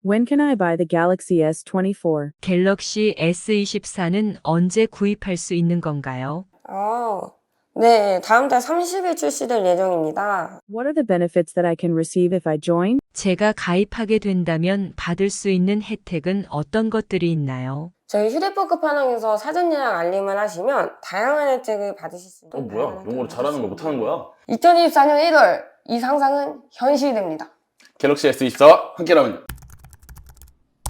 When can I buy the Galaxy S24? 갤럭시 S24는 언제 구입할 수 있는 건가요? 네, 다음 달 30일 출시될 예정입니다. What are the benefits that I can receive if I join? 제가 가입하게 된다면 받을 수 있는 혜택은 어떤 것들이 있나요? 저희 휴대폰 끝판왕에서 사전 예약 알림을 하시면 다양한 혜택을 받으실 수 있습니다. 뭐야? 영어를 잘하는 거 못하는 거야? 2024년 1월 이 상상은 현실됩니다. 갤럭시 S24와 함께라면.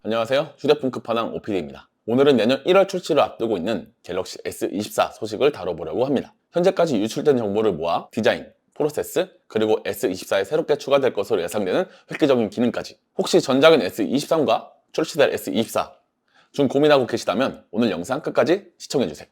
안녕하세요. 휴대폰 끝판왕 OPD입니다. 오늘은 내년 1월 출시를 앞두고 있는 갤럭시 S24 소식을 다뤄보려고 합니다. 현재까지 유출된 정보를 모아 디자인, 프로세스, 그리고 S24에 새롭게 추가될 것으로 예상되는 획기적인 기능까지, 혹시 전작은 S23과 출시될 S24 중 고민하고 계시다면 오늘 영상 끝까지 시청해주세요.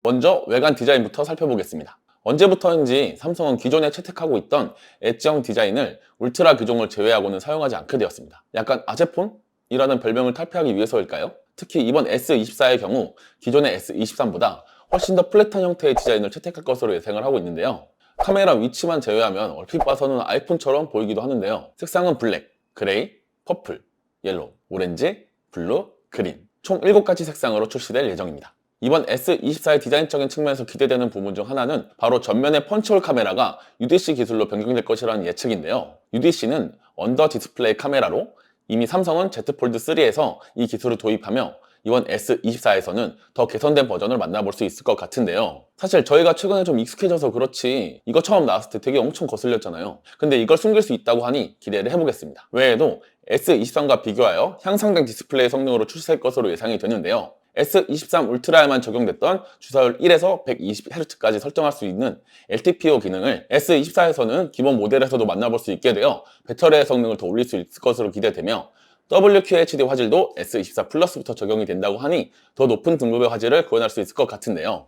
먼저 외관 디자인부터 살펴보겠습니다. 언제부터인지 삼성은 기존에 채택하고 있던 엣지형 디자인을 울트라 기종을 제외하고는 사용하지 않게 되었습니다. 약간 아재폰이라는 별명을 탈피하기 위해서일까요? 특히 이번 S24의 경우 기존의 S23보다 훨씬 더 플랫한 형태의 디자인을 채택할 것으로 예상을 하고 있는데요. 카메라 위치만 제외하면 얼핏 봐서는 아이폰처럼 보이기도 하는데요. 색상은 블랙, 그레이, 퍼플, 옐로우, 오렌지, 블루, 그린 총 7가지 색상으로 출시될 예정입니다. 이번 S24의 디자인적인 측면에서 기대되는 부분 중 하나는 바로 전면의 펀치홀 카메라가 UDC 기술로 변경될 것이라는 예측인데요. UDC는 언더 디스플레이 카메라로 이미 삼성은 Z 폴드 3에서 이 기술을 도입하며 이번 S24에서는 더 개선된 버전을 만나볼 수 있을 것 같은데요. 사실 저희가 최근에 좀 익숙해져서 그렇지 이거 처음 나왔을 때 되게 엄청 거슬렸잖아요. 근데 이걸 숨길 수 있다고 하니 기대를 해보겠습니다. 외에도 S23과 비교하여 향상된 디스플레이 성능으로 출시할 것으로 예상이 되는데요. S23 울트라에만 적용됐던 주사율 1에서 120Hz까지 설정할 수 있는 LTPO 기능을 S24에서는 기본 모델에서도 만나볼 수 있게 되어 배터리의 성능을 더 올릴 수 있을 것으로 기대되며 WQHD 화질도 S24 플러스부터 적용이 된다고 하니 더 높은 등급의 화질을 구현할 수 있을 것 같은데요.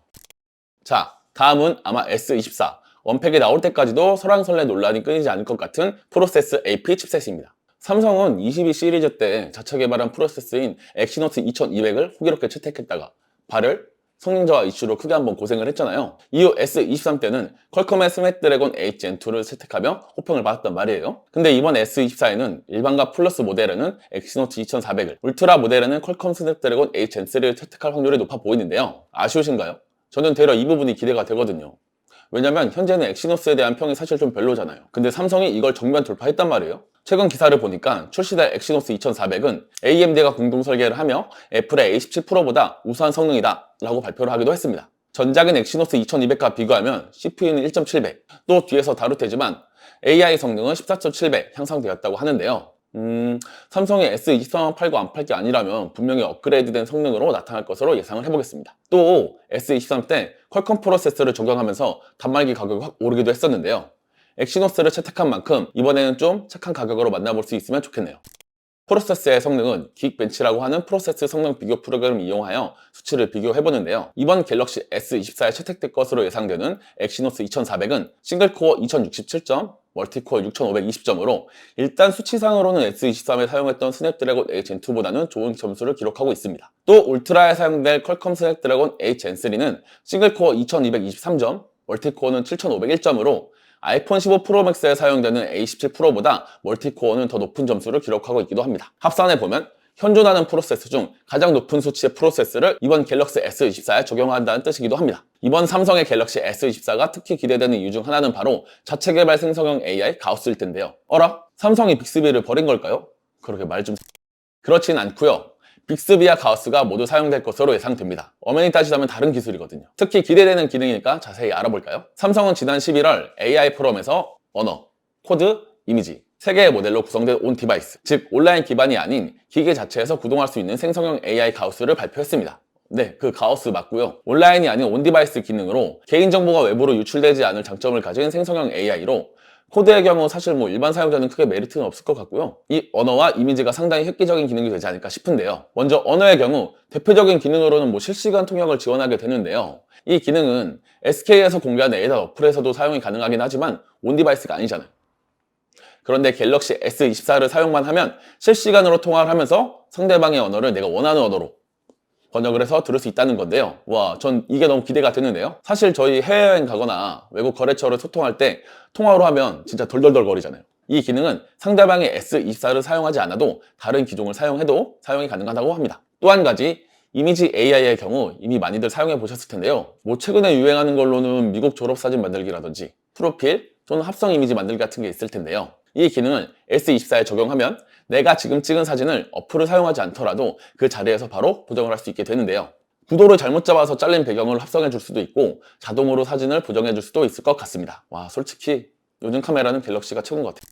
자, 다음은 아마 S24 원팩이 나올 때까지도 설왕설래 논란이 끊이지 않을 것 같은 프로세스 AP 칩셋입니다. 삼성은 22 시리즈 때 자체 개발한 프로세스인 엑시노스 2200을 호기롭게 채택했다가 발열, 성능 저하 이슈로 크게 한번 고생을 했잖아요. 이후 S23 때는 퀄컴의 스냅드래곤 8 젠2를 채택하며 호평을 받았단 말이에요. 근데 이번 S24에는 일반과 플러스 모델에는 엑시노스 2400을, 울트라 모델에는 퀄컴 스냅드래곤 8 젠3를 채택할 확률이 높아 보이는데요. 아쉬우신가요? 저는 되려 이 부분이 기대가 되거든요. 왜냐면 현재는 엑시노스에 대한 평이 사실 좀 별로잖아요. 근데 삼성이 이걸 정면 돌파했단 말이에요. 최근 기사를 보니까 출시될 엑시노스 2400은 AMD가 공동 설계를 하며 애플의 A17 프로보다 우수한 성능이다 라고 발표를 하기도 했습니다. 전작인 엑시노스 2200과 비교하면 CPU는 1.7배, 또 뒤에서 다룰 테지만 AI 성능은 14.7배 향상되었다고 하는데요. 삼성이 S23만 팔고 안 팔 게 아니라면 분명히 업그레이드된 성능으로 나타날 것으로 예상을 해보겠습니다. 또 S23 때 퀄컴 프로세서를 적용하면서 단말기 가격이 확 오르기도 했었는데요. 엑시노스를 채택한 만큼 이번에는 좀 착한 가격으로 만나볼 수 있으면 좋겠네요. 프로세스의 성능은 기익벤치라고 하는 프로세스 성능 비교 프로그램을 이용하여 수치를 비교해보는데요. 이번 갤럭시 S24에 채택될 것으로 예상되는 엑시노스 2400은 싱글코어 2067점, 멀티코어 6520점으로 일단 수치상으로는 S23에 사용했던 스냅드래곤 8 젠2보다는 좋은 점수를 기록하고 있습니다. 또 울트라에 사용될 퀄컴 스냅드래곤 8 젠3는 싱글코어 2223점, 멀티코어는 7501점으로 아이폰 15 프로 맥스에 사용되는 A17 프로보다 멀티코어는 더 높은 점수를 기록하고 있기도 합니다. 합산해보면 현존하는 프로세스 중 가장 높은 수치의 프로세스를 이번 갤럭시 S24에 적용한다는 뜻이기도 합니다. 이번 삼성의 갤럭시 S24가 특히 기대되는 이유 중 하나는 바로 자체 개발 생성형 AI 가우스일 텐데요. 어라? 삼성이 빅스비를 버린 걸까요? 그렇게 말 좀... 그렇진 않고요. 빅스비와 가우스가 모두 사용될 것으로 예상됩니다. 엄연히 따지자면 다른 기술이거든요. 특히 기대되는 기능이니까 자세히 알아볼까요? 삼성은 지난 11월 AI 포럼에서 언어, 코드, 이미지 3개의 모델로 구성된 온 디바이스, 즉 온라인 기반이 아닌 기계 자체에서 구동할 수 있는 생성형 AI 가우스를 발표했습니다. 네, 그 가우스 맞고요. 온라인이 아닌 온 디바이스 기능으로 개인정보가 외부로 유출되지 않을 장점을 가진 생성형 AI로 코드의 경우 사실 일반 사용자는 크게 메리트는 없을 것 같고요. 이 언어와 이미지가 상당히 획기적인 기능이 되지 않을까 싶은데요. 먼저 언어의 경우 대표적인 기능으로는 실시간 통역을 지원하게 되는데요. 이 기능은 SK에서 공개한 에이다 어플에서도 사용이 가능하긴 하지만 온 디바이스가 아니잖아요. 그런데 갤럭시 S24를 사용만 하면 실시간으로 통화를 하면서 상대방의 언어를 내가 원하는 언어로 번역을 해서 들을 수 있다는 건데요. 와, 전 이게 너무 기대가 되는데요. 사실 저희 해외여행 가거나 외국 거래처를 소통할 때 통화로 하면 진짜 덜덜덜 거리잖아요. 이 기능은 상대방의 S24를 사용하지 않아도 다른 기종을 사용해도 사용이 가능하다고 합니다. 또 한 가지, 이미지 AI의 경우 이미 많이들 사용해 보셨을 텐데요. 뭐 최근에 유행하는 걸로는 미국 졸업사진 만들기라든지 프로필 또는 합성 이미지 만들기 같은 게 있을 텐데요. 이 기능을 S24에 적용하면 내가 지금 찍은 사진을 어플을 사용하지 않더라도 그 자리에서 바로 보정을 할 수 있게 되는데요. 구도를 잘못 잡아서 잘린 배경을 합성해 줄 수도 있고 자동으로 사진을 보정해 줄 수도 있을 것 같습니다. 와, 솔직히 요즘 카메라는 갤럭시가 최고인 것 같아요.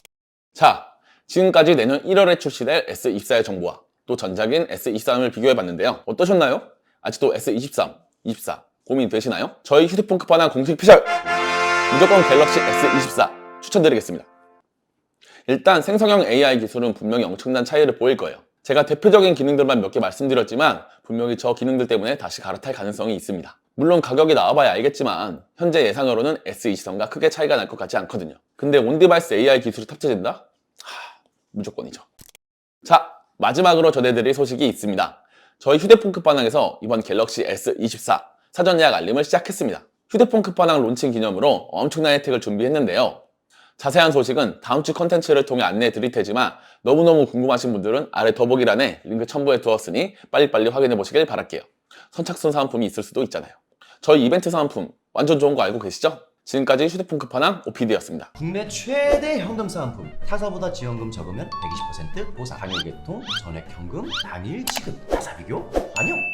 자, 지금까지 내년 1월에 출시될 S24의 정보와 또 전작인 S23을 비교해 봤는데요. 어떠셨나요? 아직도 S23, 24 고민되시나요? 저희 휴대폰 끝판왕 공식 피셜! 무조건 갤럭시 S24 추천드리겠습니다. 일단 생성형 AI 기술은 분명히 엄청난 차이를 보일 거예요. 제가 대표적인 기능들만 몇 개 말씀드렸지만 분명히 저 기능들 때문에 다시 갈아탈 가능성이 있습니다. 물론 가격이 나와봐야 알겠지만 현재 예상으로는 S23과 크게 차이가 날 것 같지 않거든요. 근데 온디바이스 AI 기술이 탑재된다? 무조건이죠. 자, 마지막으로 전해드릴 소식이 있습니다. 저희 휴대폰 끝판왕에서 이번 갤럭시 S24 사전 예약 알림을 시작했습니다. 휴대폰 끝판왕 론칭 기념으로 엄청난 혜택을 준비했는데요. 자세한 소식은 다음 주 컨텐츠를 통해 안내해 드릴 테지만 너무너무 궁금하신 분들은 아래 더보기란에 링크 첨부해 두었으니 빨리빨리 확인해 보시길 바랄게요. 선착순 사은품이 있을 수도 있잖아요. 저희 이벤트 사은품 완전 좋은 거 알고 계시죠? 지금까지 휴대폰 끝판왕 OPD였습니다. 국내 최대 현금 사은품, 타사보다 지원금 적으면 120% 보상, 당일 개통, 전액 현금, 당일 지급, 타사 비교, 반영.